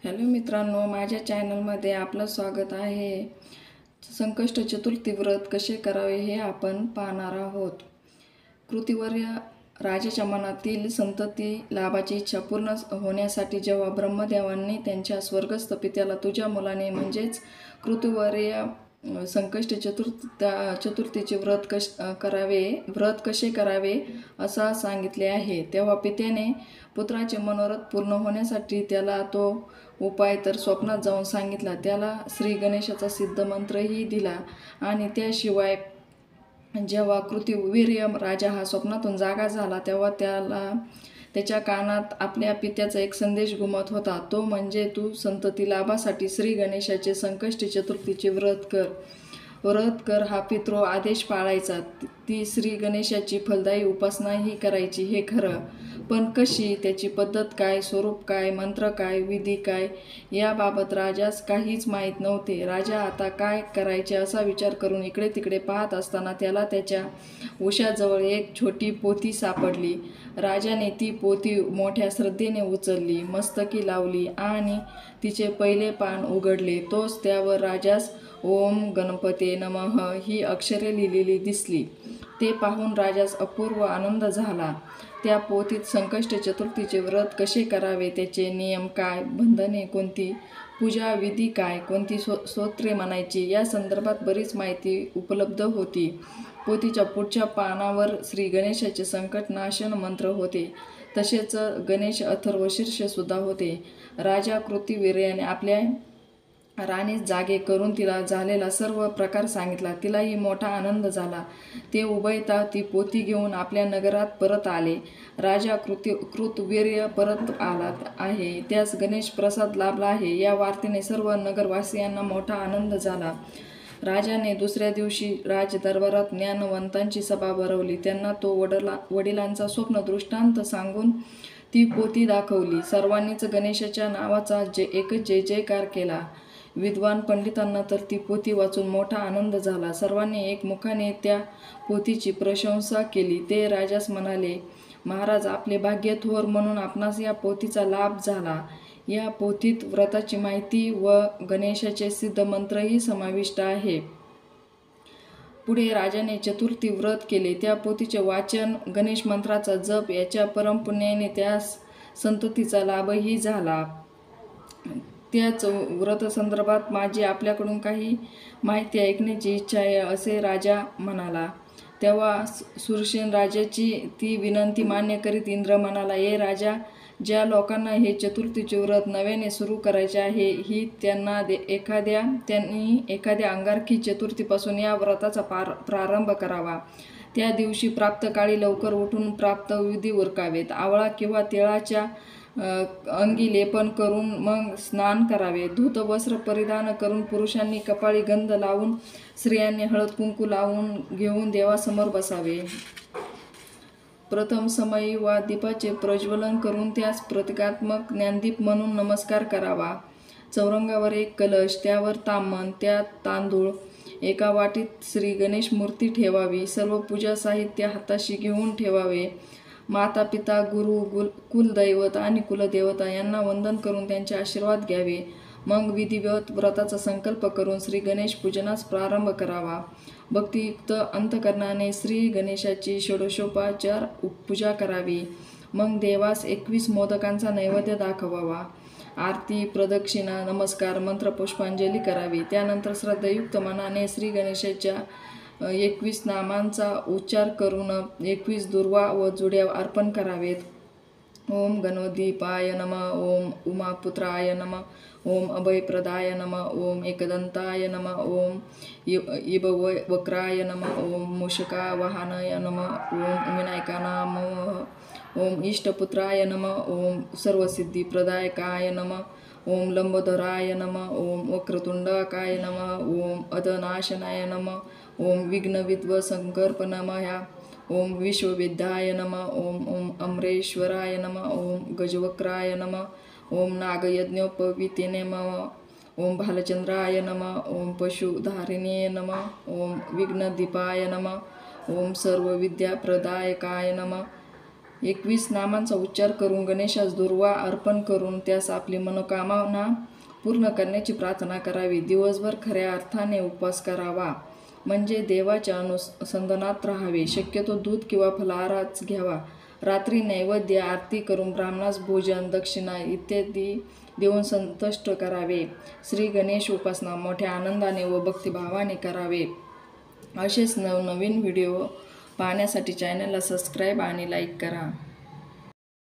Hello मित्रांनो, माझ्या चॅनलमध्ये आपलं स्वागत आहे. संकष्ट चतुर्थी व्रत कसे करावे हे आपण पाहणार आहोत. कृतिवर्य राजाच्या मनातील संतती लाभाची इच्छा पूर्ण होण्यासाठी जेव्हा ब्रह्मदेवांनी त्यांच्या स्वर्गस्थ पित्याला तुझ्या मुलाने म्हणजेच कृतिवर्य संकष्ट चतुर्थीचे व्रत कसे करावे असा सांगितले आहे, तेव्हा पित्याने पुत्राचे मनोरथ पूर्ण होण्यासाठी त्याला तो उपाय तर स्वप्नात जाऊन सांगितला. त्याला श्री गणेशाचा सिद्ध मंत्रही दिला आणि त्याशिवाय जेव्हा कृतिवीर्य राजा हा स्वप्नातून जागा झाला तेव्हा त्याच्या कानात आपल्या पित्याचा एक संदेश घुमत होता, तो म्हणजे तू संतती लाभासाठी श्री गणेशाचे संकष्ट चतुर्थीचे व्रत कर हा पितृ आदेश पाळायचा. ती श्री गणेशाची फलदायी उपासनाही करायची हे खरं, पण कशी, त्याची पद्धत काय, स्वरूप काय, मंत्र काय, विधी काय याबाबत राजास काहीच माहीत नव्हते. राजा आता काय करायचे असा विचार करून इकडे तिकडे पाहत असताना त्याला त्याच्या उशाजवळ एक छोटी पोथी सापडली. राजाने ती पोथी मोठ्या श्रद्धेने उचलली, मस्तकी लावली आणि तिचे पहिले पान उघडले. तोच त्यावर राजास ओम गणपते नमः ही अक्षरे लिहिलेली दिसली. ते पाहून राजास अपूर्व आनंद झाला. त्या पोथीत संकष्ट चतुर्थीचे व्रत कसे करावे, त्याचे नियम काय, बंधने कोणती, पूजा विधी काय, कोणती स्तोत्रे म्हणायची या संदर्भात बरीच माहिती उपलब्ध होती. पोथीच्या पुढच्या पानावर श्री गणेशाचे संकटनाशन मंत्र होते. तसेच गणेश अथर्व शीर्ष सुद्धा होते. राजा कृतिवीर्याने आपल्या राणीस जागे करून तिला झालेला सर्व प्रकार सांगितला. तिलाही मोठा आनंद झाला. ते उभयता ती पोथी घेऊन आपल्या नगरात परत आले. राजा कृतवीर्य परत आला आहे, त्यास गणेश प्रसाद लाभला आहे या वार्तेने सर्व नगरवासियांना मोठा आनंद झाला. राजाने दुसऱ्या दिवशी राजदरबारात ज्ञानवंतांची सभा भरवली. त्यांना तो वडिलांचा स्वप्न दृष्टांत सांगून ती पोथी दाखवली. सर्वांनीच गणेशाच्या नावाचा एकच जय जयकार केला. विद्वान पंडितांना तर ती पोथी वाचून मोठा आनंद झाला. सर्वांनी एकमुखाने त्या पोथीची प्रशंसा केली. ते राजास म्हणाले, महाराज, आपले भाग्य थोर म्हणून आपणास या पोथीचा लाभ झाला. या पोथीत व्रताची माहिती व गणेशाचे सिद्ध मंत्रही समाविष्ट आहे. पुढे राजाने चतुर्थी व्रत केले. त्या पोथीचे वाचन, गणेश मंत्राचा जप याच्या परमपुण्याने त्यास संततीचा लाभही झाला. त्याच व्रतसंदर्भात माझी आपल्याकडून काही माहिती ऐकण्याची इच्छा आहे असे राजा म्हणाला. तेव्हा सुरसेन राजाची ती विनंती मान्य करीत इंद्र म्हणाला, ए राजा, ज्या लोकांना हे चतुर्थीचे व्रत नव्याने सुरू करायचे आहे त्यांनी एखाद्या अंगारकी चतुर्थीपासून या व्रताचा प्रारंभ करावा. त्या दिवशी प्राप्तकाळी लवकर उठून प्राप्त विधी उरकावेत. आवळा किंवा तिळाच्या अंगी लेपन करून मग स्नान करावे. धूत वस्त्र परिधान करून पुरुषांनी कपाळी गंध लावून, स्त्रियांनी हळद कुंकू लावून घेऊन देवासमोर बसावे. प्रथम समयी वा दीपाचे प्रज्वलन करून त्यास प्रतिकात्मक ज्ञानदीप म्हणून नमस्कार करावा. चौरंगावर एक कलश, त्यावर ताम्हण, त्यात तांदूळ, एका वाटीत श्री गणेश मूर्ती ठेवावी. सर्व पूजा साहित्य हाताशी घेऊन ठेवावे. माता पिता, गुरु, कुलदैवत आणि कुलदेवता यांना वंदन करून त्यांचे आशीर्वाद घ्यावे. मग विधिवत व्रताचा संकल्प करून श्री गणेश पूजनास प्रारंभ करावा. भक्तियुक्त अंतकरणाने श्री गणेशाची षोडशोपचार पूजा करावी. मग देवास 21 मोदकांचा नैवेद्य दाखवावा. आरती, प्रदक्षिणा, नमस्कार, मंत्रपुष्पांजली करावी. त्यानंतर श्रद्धायुक्त मनाने श्री गणेशाच्या 21 नामांचा उच्चार करून 21 दुर्वा व जुड्या अर्पण करावेत. ओम गणोदीपाय नमः, ओम उमापुत्राय नमः, ओम अभयप्रदाय नमः, ओम एकदंताय नमः, ओम इबवक्राय नमः, ओम मूषकावाहनाय नमः, ओम विनायकाय नमः, ओम इष्टपुत्राय नमः, ओम सर्वसिद्धिप्रदायकाय नमः, ओम लंबोदराय नमः, ओम वक्रतुंडकाय नमः, ओम अधनाशनाय नमः, ओम विघ्नविध्वंसकर्प नमः, ओम विश्वविद्याय नमः, ओम अमरेश्वराय नमः, ओम गजवक्राय नमः, ओम नागयज्ञोपवीतिने नमः, ओम भालचंद्राय नमः, ओम पशुधारिणे नमः, ओम विघ्नदीपाय नमः, ओम सर्वविद्याप्रदायकाय नमः, 21 नामांचा उच्चार करून गणेशास दुर्वा अर्पण करून त्यास आपली मनोकामना पूर्ण करण्याची प्रार्थना करावी. दिवसभर खऱ्या अर्थाने उपवास करावा, म्हणजे देवाच्या अनुसंधानात राहावे. शक्यतो दूध किंवा फलाहारच घ्यावा. रात्री नैवेद्य आरती करून ब्राह्मणास भोजन, दक्षिणा इत्यादी देऊन संतुष्ट करावे. श्री गणेश उपासना मोठ्या आनंदाने व भक्तिभावाने करावे. असेच नवनवीन व्हिडिओ पाहण्यासाठी चॅनलला सबस्क्राईब आणि लाईक करा.